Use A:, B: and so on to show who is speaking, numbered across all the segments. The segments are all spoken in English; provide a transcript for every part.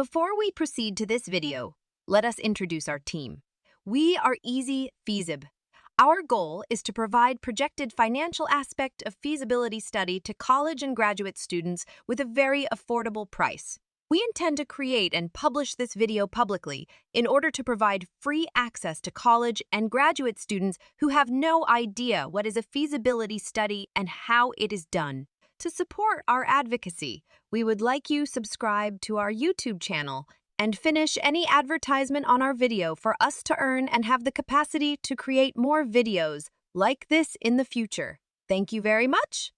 A: Before we proceed to this video, let us introduce our team. We are Easy Feasib. Our goal is to provide projected financial aspect of feasibility study to college and graduate students with a very affordable price. We intend to create and publish this video publicly in order to provide free access to college and graduate students who have no idea what is a feasibility study and how it is done. To support our advocacy, we would like you subscribe to our YouTube channel and finish any advertisement on our video for us to earn and have the capacity to create more videos like this in the future. Thank you very much.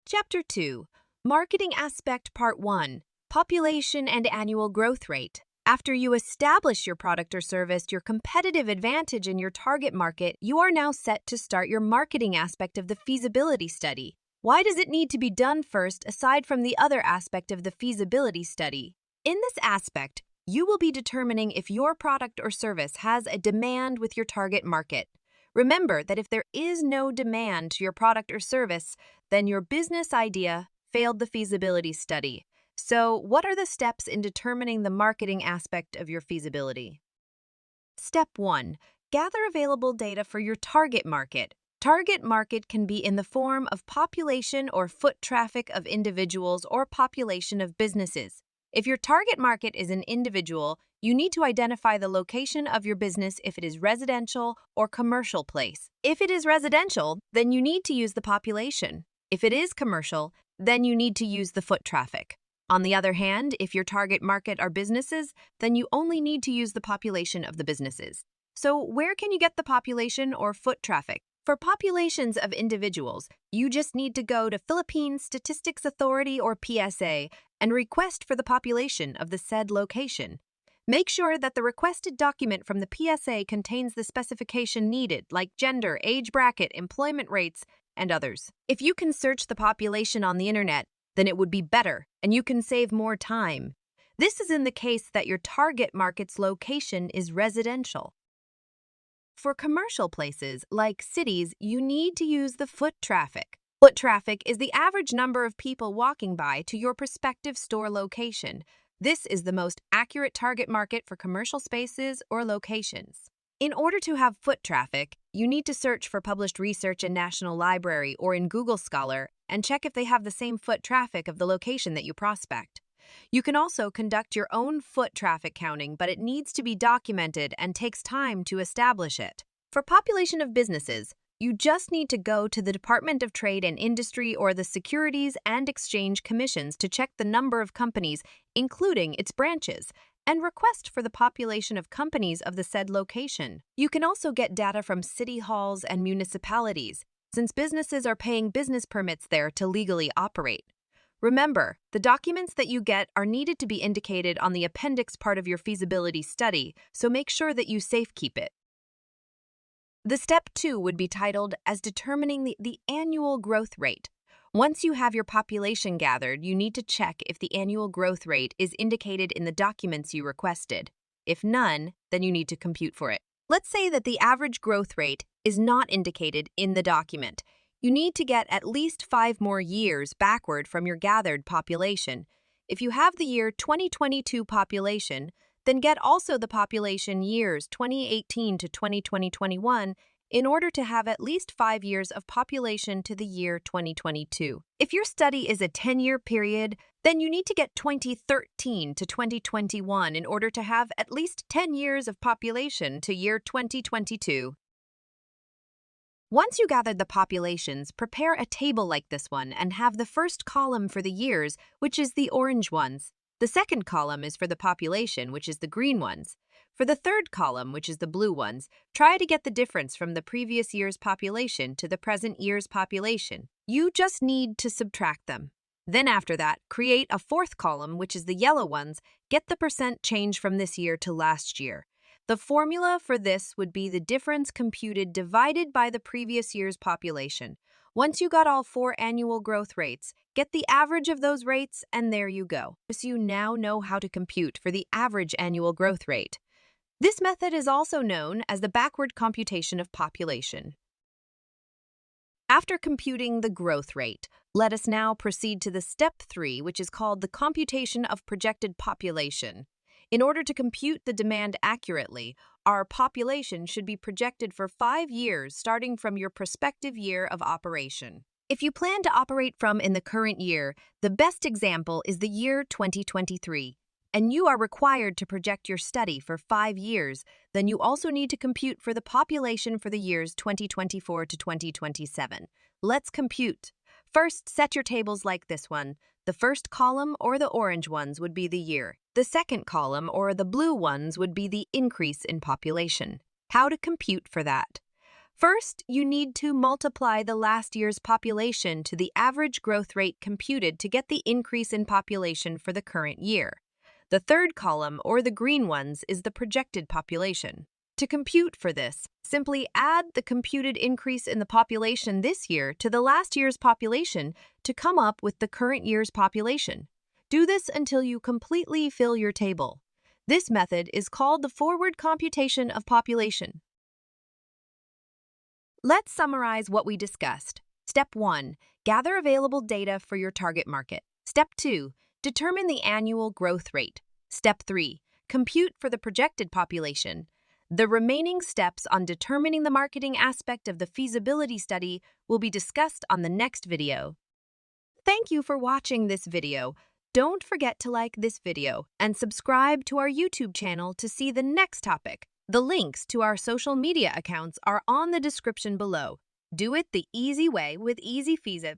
A: Chapter 2, Marketing Aspect Part 1, Population and Annual Growth Rate. After you establish your product or service, your competitive advantage in your target market, you are now set to start your marketing aspect of the feasibility study. Why does it need to be done first aside from the other aspect of the feasibility study? In this aspect, you will be determining if your product or service has a demand with your target market. Remember that if there is no demand to your product or service, then your business idea failed the feasibility study. So, what are the steps in determining the marketing aspect of your feasibility? Step 1. Gather available data for your target market. Target market can be in the form of population or foot traffic of individuals or population of businesses. If your target market is an individual, you need to identify the location of your business if it is residential or commercial place. If it is residential, then you need to use the population. If it is commercial, then you need to use the foot traffic. On the other hand, if your target market are businesses, then you only need to use the population of the businesses. So where can you get the population or foot traffic? For populations of individuals, you just need to go to Philippine Statistics Authority or PSA and request for the population of the said location. Make sure that the requested document from the PSA contains the specification needed, like gender, age bracket, employment rates, and others. If you can search the population on the internet, then it would be better, and you can save more time. This is in the case that your target market's location is residential. For commercial places, like cities, you need to use the foot traffic. Foot traffic is the average number of people walking by to your prospective store location. This is the most accurate target market for commercial spaces or locations. In order to have foot traffic, you need to search for published research in National Library or in Google Scholar and check if they have the same foot traffic of the location that you prospect. You can also conduct your own foot traffic counting, but it needs to be documented and takes time to establish it. For population of businesses, you just need to go to the Department of Trade and Industry or the Securities and Exchange Commissions to check the number of companies, including its branches, and request for the population of companies of the said location. You can also get data from city halls and municipalities, since businesses are paying business permits there to legally operate. Remember, the documents that you get are needed to be indicated on the appendix part of your feasibility study, so make sure that you safekeep it. The step 2 would be titled as determining the annual growth rate. Once you have your population gathered, you need to check if the annual growth rate is indicated in the documents you requested. If none, then you need to compute for it. Let's say that the average growth rate is not indicated in the document. You need to get at least 5 more years backward from your gathered population. If you have the year 2022 population, then get also the population years 2018 to 2021 in order to have at least 5 years of population to the year 2022. If your study is a 10-year period, then you need to get 2013 to 2021 in order to have at least 10 years of population to year 2022. Once you gathered the populations, prepare a table like this one and have the first column for the years, which is the orange ones. The second column is for the population, which is the green ones. For the third column, which is the blue ones, try to get the difference from the previous year's population to the present year's population. You just need to subtract them. Then after that, create a fourth column, which is the yellow ones. Get the percent change from this year to last year. The formula for this would be the difference computed divided by the previous year's population. Once you got all 4 annual growth rates, get the average of those rates, and there you go. So you now know how to compute for the average annual growth rate. This method is also known as the backward computation of population. After computing the growth rate, let us now proceed to the step 3, which is called the computation of projected population. In order to compute the demand accurately, our population should be projected for 5 years starting from your prospective year of operation. If you plan to operate from in the current year, the best example is the year 2023, and you are required to project your study for 5 years, then you also need to compute for the population for the years 2024 to 2027. Let's compute. First, set your tables like this one. The first column, or the orange ones, would be the year. The second column, or the blue ones, would be the increase in population. How to compute for that? First, you need to multiply the last year's population to the average growth rate computed to get the increase in population for the current year. The third column, or the green ones, is the projected population. To compute for this, simply add the computed increase in the population this year to the last year's population to come up with the current year's population. Do this until you completely fill your table. This method is called the forward computation of population. Let's summarize what we discussed. Step 1. Gather available data for your target market. Step 2. Determine the annual growth rate. Step 3. Compute for the projected population. The remaining steps on determining the marketing aspect of the feasibility study will be discussed on the next video. Thank you for watching this video. Don't forget to like this video and subscribe to our YouTube channel to see the next topic. The links to our social media accounts are on the description below. Do it the easy way with Easy Feasib.